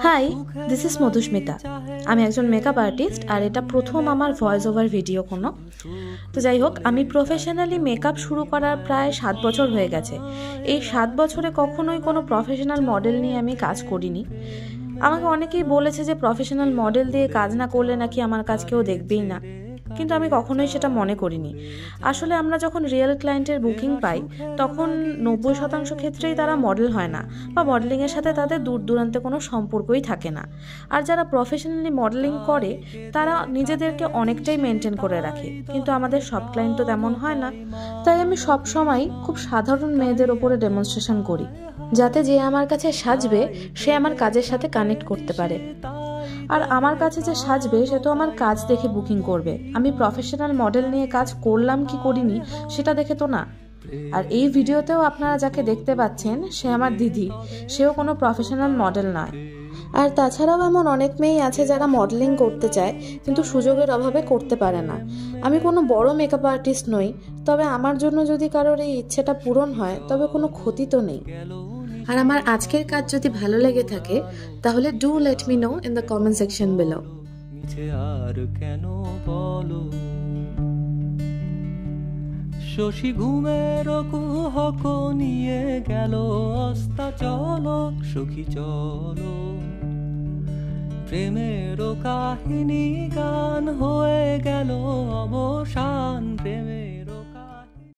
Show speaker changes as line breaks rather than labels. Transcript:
High, this is Madhusmita. আমি একজন makeup artist আর এটা প্রথম আমার ভয়েস ওভার ভিডিও কোনো। তো যাই হোক, আমি প্রফেশনালি মেকআপ শুরু করার প্রায় 7 বছর হয়ে গেছে। এই 7 বছরে কখনোই কোনো প্রফেশনাল মডেল নিয়ে আমি কাজ করিনি। আমাকে অনেকেই বলেছে যে প্রফেশনাল মডেল দিয়ে কাজ না করলে নাকি আমার কাজ কেউ দেখবেই না, কিন্তু আমি কখনোই সেটা মনে করিনি। আসলে আমরা যখন রিয়েল ক্লায়েন্টের বুকিং পাই তখন 90% ক্ষেত্রেই তারা মডেল হয় না, বা মডেলিংয়ের সাথে তাদের দূর দূরান্তে কোনো সম্পর্কই থাকে না। আর যারা প্রফেশনালি মডেলিং করে তারা নিজেদেরকে অনেকটাই মেনটেন করে রাখে, কিন্তু আমাদের সব ক্লায়েন্ট তো তেমন হয় না। তাই আমি সবসময় খুব সাধারণ মেয়েদের ওপরে ডেমনস্ট্রেশন করি, যাতে যে আমার কাছে সাজবে সে আমার কাজের সাথে কানেক্ট করতে পারে। আর আমার কাছে যে সাজবে সে তো আমার কাজ দেখে বুকিং করবে, আমি প্রফেশনাল মডেল নিয়ে কাজ করলাম কি করিনি সেটা দেখে তো না। আর এই ভিডিওতেও আপনারা যাকে দেখতে পাচ্ছেন সে আমার দিদি, সেও কোনো প্রফেশনাল মডেল নয়। আর তাছাড়াও এমন অনেক মেয়েই আছে যারা মডেলিং করতে চায় কিন্তু সুযোগের অভাবে করতে পারে না। আমি কোনো বড় মেকআপ আর্টিস্ট নই, তবে আমার জন্য যদি কারোর এই ইচ্ছেটা পূরণ হয় তবে কোনো ক্ষতি তো নেই। আর আমার আজকের কাজ যদি ভালো লেগে থাকে তাহলে do let me know in the comment section below.
আর কেন বলো শশী ঘুমের কুহক নিয়ে গেল অস্তা চলো সখী চলো, প্রেমের কাহিনী গান হয়ে গেল অবসান প্রেমে।